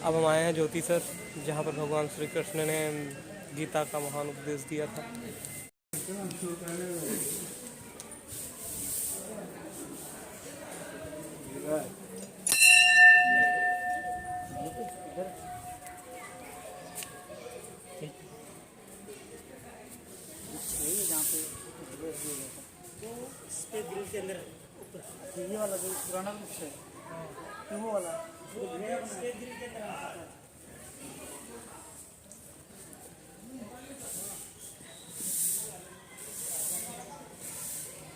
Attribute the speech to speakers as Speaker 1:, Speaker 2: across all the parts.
Speaker 1: अब हम आए हैं ज्योतिसर, जहाँ पर भगवान श्री कृष्ण ने गीता का महान उपदेश दिया था।
Speaker 2: ग्रिल के अंदर ऊपर ये वाला जो पुराना वृक्ष है वो वाला ग्रिल के अंदर।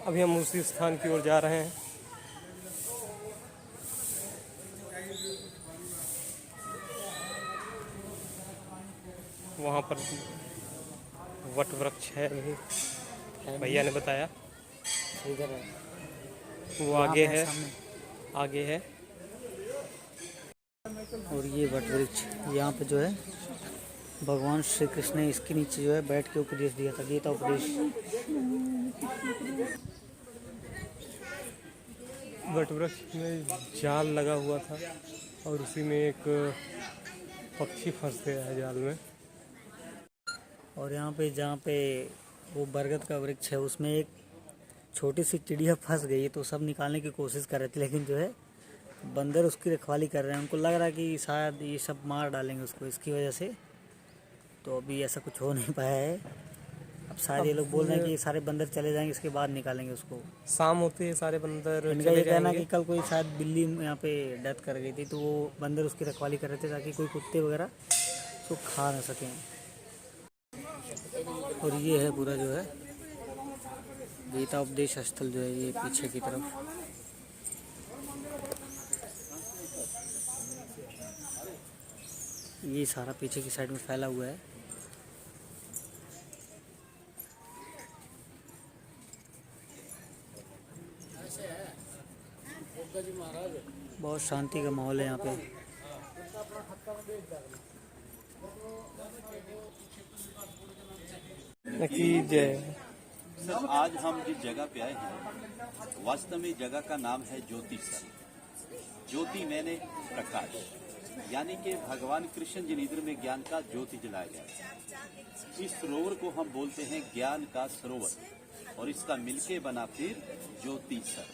Speaker 1: अभी हम उसी स्थान की ओर जा रहे हैं। वहाँ पर वट वृक्ष है, अभी भैया ने बताया।
Speaker 2: इधर है,
Speaker 1: वो आगे है, आगे है।
Speaker 2: और ये वट वृक्ष यहाँ पे जो है भगवान श्री कृष्ण ने इसके नीचे जो है बैठ के उपदेश दिया था, गीता उपदेश।
Speaker 1: वट वृक्ष में जाल लगा हुआ था और उसी में एक पक्षी फंस गया है जाल में।
Speaker 2: और यहाँ पे जहाँ पे वो बरगद का वृक्ष है उसमें एक छोटी सी चिड़िया फंस गई है, तो सब निकालने की कोशिश कर रहे थे, लेकिन जो है बंदर उसकी रखवाली कर रहे हैं। उनको लग रहा है कि शायद ये सब मार डालेंगे उसको, इसकी वजह से तो अभी ऐसा कुछ हो नहीं पाया है। अब शायद ये लोग बोल रहे हैं कि ये सारे बंदर चले जाएंगे, इसके बाद निकालेंगे उसको।
Speaker 1: शाम होते ही सारे बंदर
Speaker 2: इनका ये कहना कि कल कोई शायद बिल्ली यहाँ पे डेथ कर गई थी, तो वो बंदर उसकी रखवाली कर रहे थे ताकि कोई कुत्ते वगैरह उसको खा ना सकें। और ये है पूरा जो है गीता उपदेश स्थल जो है, ये पीछे की तरफ। ये सारा पीछे की साइड में फैला हुआ है। बहुत शांति का माहौल है यहाँ पे।
Speaker 3: सर, आज हम जिस जगह पे आए हैं वास्तव में जगह का नाम है ज्योतिसर। ज्योति मैंने प्रकाश, यानी कि भगवान कृष्ण जी निद्र में ज्ञान का ज्योति जलाया गया। इस सरोवर को हम बोलते हैं ज्ञान का सरोवर, और इसका मिलके बना फिर ज्योतिसर।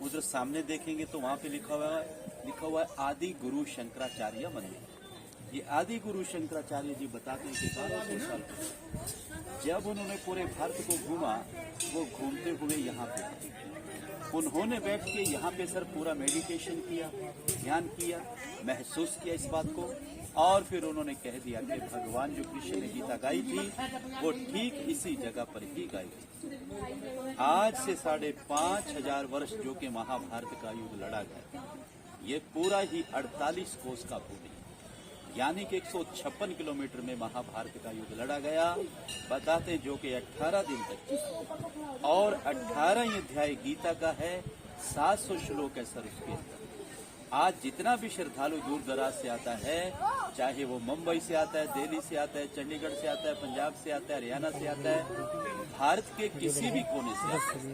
Speaker 3: उधर सामने देखेंगे तो वहाँ पे लिखा हुआ है आदि गुरु शंकराचार्य मंदिर। ये आदि गुरु शंकराचार्य जी बताते हैं कि 1200 साल पहले जब उन्होंने पूरे भारत को घूमा, वो घूमते हुए यहाँ पे उन्होंने बैठ के यहाँ पे सर पूरा मेडिटेशन किया, ध्यान किया, महसूस किया इस बात को, और फिर उन्होंने कह दिया कि भगवान जो कृष्ण ने गीता गाई थी वो ठीक इसी जगह पर ही गाई थी। आज से 5,500 वर्ष जो कि महाभारत का युद्ध लड़ा गया, ये पूरा ही 48 कोस का भूमि, यानी कि 156 किलोमीटर में महाभारत का युद्ध लड़ा गया। बताते जो कि 18 दिन तक, और 18 अध्याय गीता का है, 700 श्लोक है सर उसके अंदर। आज जितना भी श्रद्धालु दूर दराज से आता है, चाहे वो मुंबई से आता है, दिल्ली से आता है, चंडीगढ़ से आता है, पंजाब से आता है, हरियाणा से आता है, भारत के किसी भी कोने से आता है,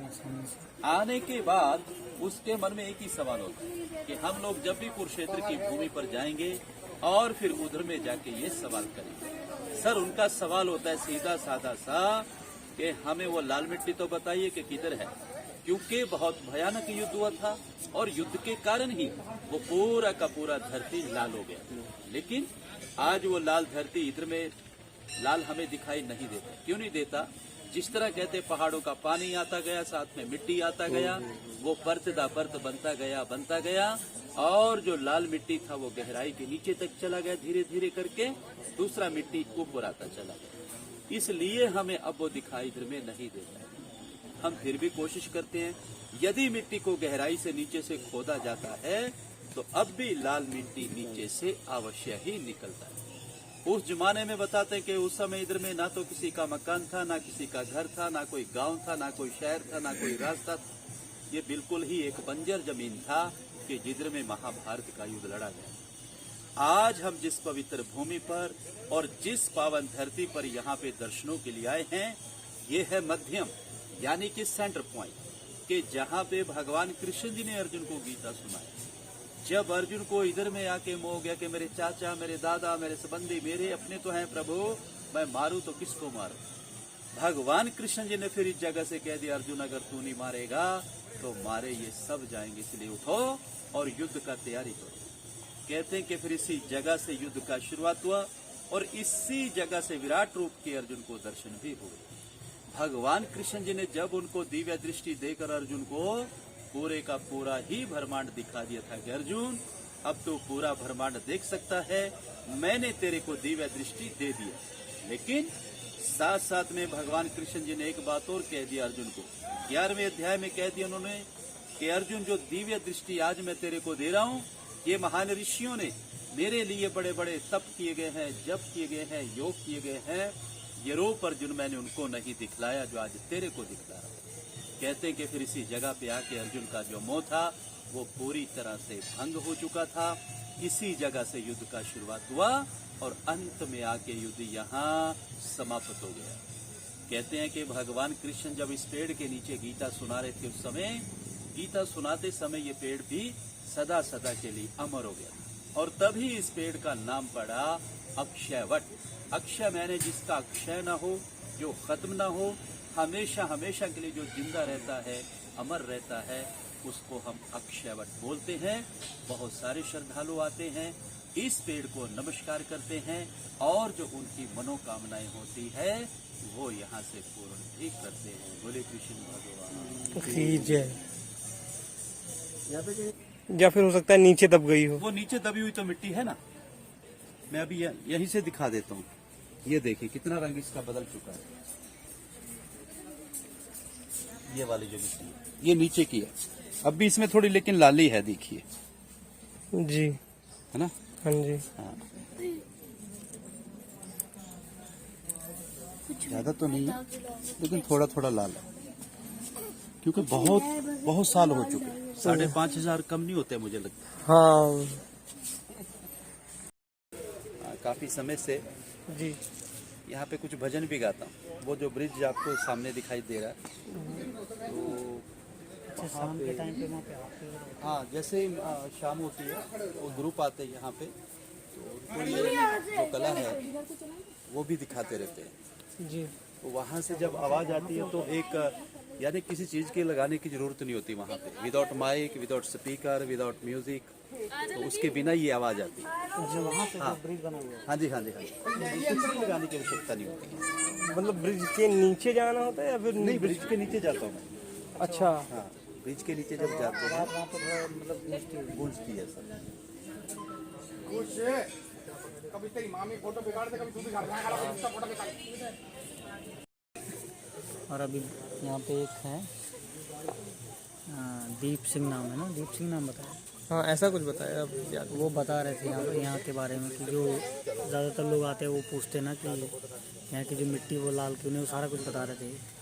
Speaker 3: आने के बाद उसके मन में एक ही सवाल होता है कि हम लोग जब भी कुरुक्षेत्र की भूमि पर जाएंगे और फिर उधर में जाके ये सवाल करेंगे। सर, उनका सवाल होता है सीधा साधा सा कि हमें वो लाल मिट्टी तो बताइए कि किधर है, क्योंकि बहुत भयानक युद्ध हुआ था और युद्ध के कारण ही वो पूरा का पूरा धरती लाल हो गया। लेकिन आज वो लाल धरती इधर में लाल हमें दिखाई नहीं देता। क्यों नहीं देता? जिस तरह कहते पहाड़ों का पानी आता गया, साथ में मिट्टी आता गया, वो परत दा परत बनता गया, और जो लाल मिट्टी था वो गहराई के नीचे तक चला गया, धीरे धीरे करके दूसरा मिट्टी ऊपर आता चला गया। इसलिए हमें अब वो दिखाई इधर में नहीं देता है। हम फिर भी कोशिश करते हैं, यदि मिट्टी को गहराई से नीचे से खोदा जाता है तो अब भी लाल मिट्टी नीचे से अवश्य ही निकलता है। उस जमाने में बताते हैं कि उस समय इधर में ना तो किसी का मकान था, ना किसी का घर था, ना कोई गांव था, ना कोई शहर था, ना कोई रास्ता था। ये बिल्कुल ही एक बंजर जमीन था कि जिधर में महाभारत का युद्ध लड़ा गया। आज हम जिस पवित्र भूमि पर और जिस पावन धरती पर यहाँ पे दर्शनों के लिए आए हैं, ये है मध्यम, यानी कि सेंटर पॉइंट, कि जहाँ पे भगवान कृष्ण जी ने अर्जुन को गीता सुनाई, जब अर्जुन को इधर में आके मोह गया कि मेरे चाचा, मेरे दादा, मेरे संबंधी मेरे अपने तो हैं प्रभु, मैं मारूं तो किसको मारूं। भगवान कृष्ण जी ने फिर इस जगह से कह दिया, अर्जुन अगर तू नहीं मारेगा तो मारे ये सब जाएंगे, इसलिए उठो और युद्ध का तैयारी करो। कहते हैं कि फिर इसी जगह से युद्ध का शुरुआत हुआ और इसी जगह से विराट रूप के अर्जुन को दर्शन भी हुए। भगवान कृष्ण जी ने जब उनको दिव्य दृष्टि देकर अर्जुन को पूरे का पूरा ही ब्रह्मांड दिखा दिया था कि अर्जुन अब तो पूरा ब्रह्मांड देख सकता है, मैंने तेरे को दिव्य दृष्टि दे दिया। लेकिन साथ साथ में भगवान कृष्ण जी ने एक बात और कह दिया अर्जुन को, 11वें अध्याय में कह दिया उन्होंने कि अर्जुन जो दिव्य दृष्टि आज मैं तेरे को दे रहा हूँ, ये महान ऋषियों ने मेरे लिए बड़े बड़े तप किए गए हैं, जप किए गए हैं, योग किए गए हैं, ये रूप अर्जुन मैंने उनको नहीं दिखलाया जो आज तेरे को दिखला रहा हूं। कहते हैं कि फिर इसी जगह पे आके अर्जुन का जो मोह था वो पूरी तरह से भंग हो चुका था। इसी जगह से युद्ध का शुरुआत हुआ और अंत में आके युद्ध यहाँ समाप्त हो गया। कहते हैं कि भगवान कृष्ण जब इस पेड़ के नीचे गीता सुना रहे थे, उस समय गीता सुनाते समय ये पेड़ भी सदा सदा के लिए अमर हो गया और तभी इस पेड़ का नाम पड़ा अक्षयवट। अक्षय मैंने जिसका अक्षय न हो, जो खत्म न हो, हमेशा हमेशा के लिए जो जिंदा रहता है, अमर रहता है, उसको हम अक्षयवट बोलते हैं। बहुत सारे श्रद्धालु आते हैं, इस पेड़ को नमस्कार करते हैं और जो उनकी मनोकामनाएं होती है वो यहाँ से पूर्ण भी करते हैं। बोले कृष्ण भगवान
Speaker 1: की जय। या फिर हो सकता है नीचे दब गई हो।
Speaker 3: वो नीचे दबी हुई तो मिट्टी है ना, मैं अभी यहीं से दिखा देता हूँ। ये देखिए कितना रंग इसका बदल चुका है। ये वाली जो मिट्टी है ये नीचे की है, अब भी इसमें थोड़ी लेकिन लाली है, देखिए
Speaker 1: जी,
Speaker 3: है ना।
Speaker 1: हाँ जी,
Speaker 3: हाँ, ज्यादा तो नहीं है लेकिन थोड़ा थोड़ा लाल है, क्योंकि बहुत बहुत साल हो चुके, 5,500 कम नहीं होते मुझे लगता।
Speaker 1: हाँ
Speaker 3: काफी समय से
Speaker 1: जी।
Speaker 3: यहाँ पे कुछ भजन भी गाता हूँ। वो जो ब्रिज आपको सामने दिखाई दे रहा है तो
Speaker 2: शाम के टाइम पे वहाँ पे आते हैं।
Speaker 3: हाँ, जैसे ही शाम होती है वो ग्रुप आते हैं यहाँ पे, तो उनको ये जो कला है वो भी दिखाते रहते हैं
Speaker 1: जी।
Speaker 3: तो वहाँ से जब आवाज़ आती है तो एक यानी किसी चीज़ के लगाने की ज़रूरत नहीं होती वहाँ पे, without mic, without speaker, without music, तो उसके बिना ही आवाज़ आती है।
Speaker 2: जो वहाँ पे
Speaker 3: हाँ।
Speaker 2: ब्रिज बना हुआ है।
Speaker 3: हाँ जी, हाँ जी, हाँ जी, कुछ भी लगाने की आवश्यकता नहीं होती है।
Speaker 1: मतलब ब्रिज के नीचे जाना होता है या फिर
Speaker 3: नहीं, ब्रिज के नीचे जाता हूँ।
Speaker 1: अच्छा,
Speaker 3: हाँ, ब्रिज के नीचे जब जाते हैं
Speaker 2: वहाँ पे थोड़ा मतलब
Speaker 3: गूंजती है सर।
Speaker 4: कभी तेरी मामी फोटो बिगाड़ दे, कभी तू बिगाड़ दे, कभी उसका फोटो बिगाड़ दे।
Speaker 2: और अभी यहाँ पे एक है दीप सिंह नाम है ना, दीप सिंह नाम बताया।
Speaker 1: हाँ ऐसा कुछ बताया अब याद।
Speaker 2: वो बता रहे थे यहाँ के बारे में कि जो ज़्यादातर लोग आते हैं वो पूछते ना कि यहाँ की जो मिट्टी वो लाल क्यों नहीं, वो सारा कुछ बता रहे थे।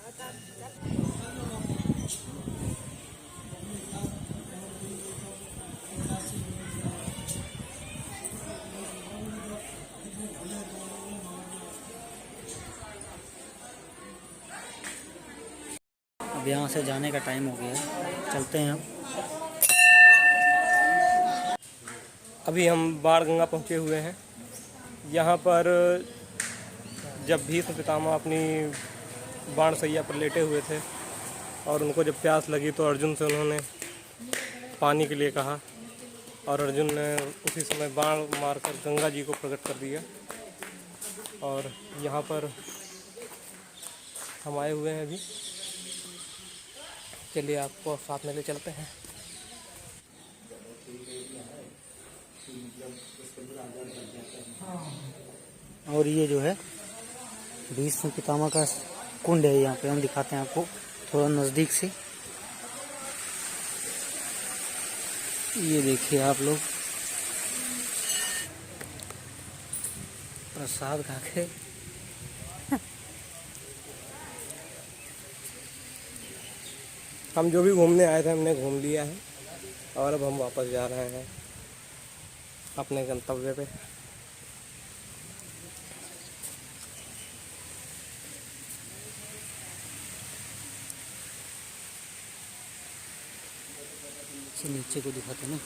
Speaker 2: अब यहाँ से जाने का टाइम हो गया है, चलते हैं अब।
Speaker 1: अभी हम बाण गंगा पहुँचे हुए हैं। यहाँ पर जब भीष्म पितामह अपनी बाण सैया पर लेटे हुए थे और उनको जब प्यास लगी तो अर्जुन से उन्होंने पानी के लिए कहा और अर्जुन ने उसी समय बाण मारकर गंगा जी को प्रकट कर दिया। और यहाँ पर हम आए हुए हैं अभी, चलिए आपको साथ में ले चलते हैं।
Speaker 2: और ये जो है भीष्म पितामह का कुंड है, यहाँ पे हम दिखाते हैं आपको थोड़ा नज़दीक से। ये देखिए आप लोग प्रसाद खा के
Speaker 1: हम जो भी घूमने आए थे हमने घूम लिया है और अब हम वापस जा रहे हैं अपने गंतव्य पे।
Speaker 2: नीचे को दिखाते हैं ना।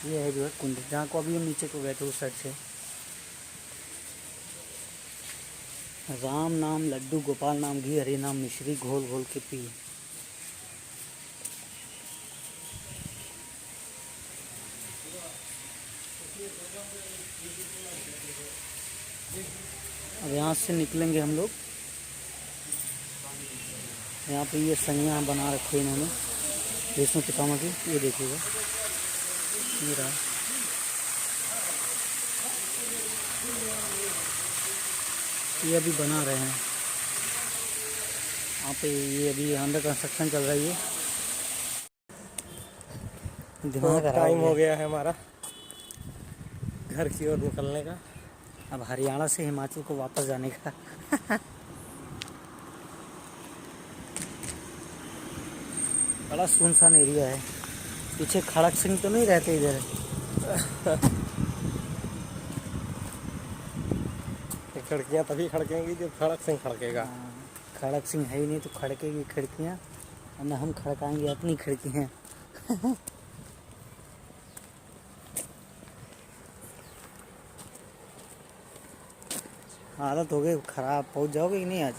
Speaker 2: ये है जो है कुंड, जहाँ को अभी हम नीचे को गए थे उस साइड से। राम नाम लड्डू, गोपाल नाम घी, हरि नाम मिश्री, घोल घोल के पी। अब यहाँ से निकलेंगे हम लोग। यहाँ पे ये संज्ञा बना रखी है इन्होंने विष्णु पितामह की, ये देखिएगा ये रहा। ये अभी बना रहे हैं यहाँ पे, ये अभी अंडर कंस्ट्रक्शन चल रही है। दिमाग खराब
Speaker 1: टाइम हो गया है हमारा घर की ओर निकलने का।
Speaker 2: अब हरियाणा से हिमाचल को वापस जाने का। बड़ा सुनसान एरिया है। पीछे खड़क सिंह तो नहीं रहते इधर?
Speaker 1: खिड़कियाँ तभी खड़केंगी जब खड़क सिंह खड़केगा।
Speaker 2: खड़क सिंह है ही नहीं तो खड़केगी खिड़कियाँ, और हम खड़काएंगे अपनी खिड़कियाँ। हालत हो गई ख़राब। पहुँच जाओगे कि नहीं आज?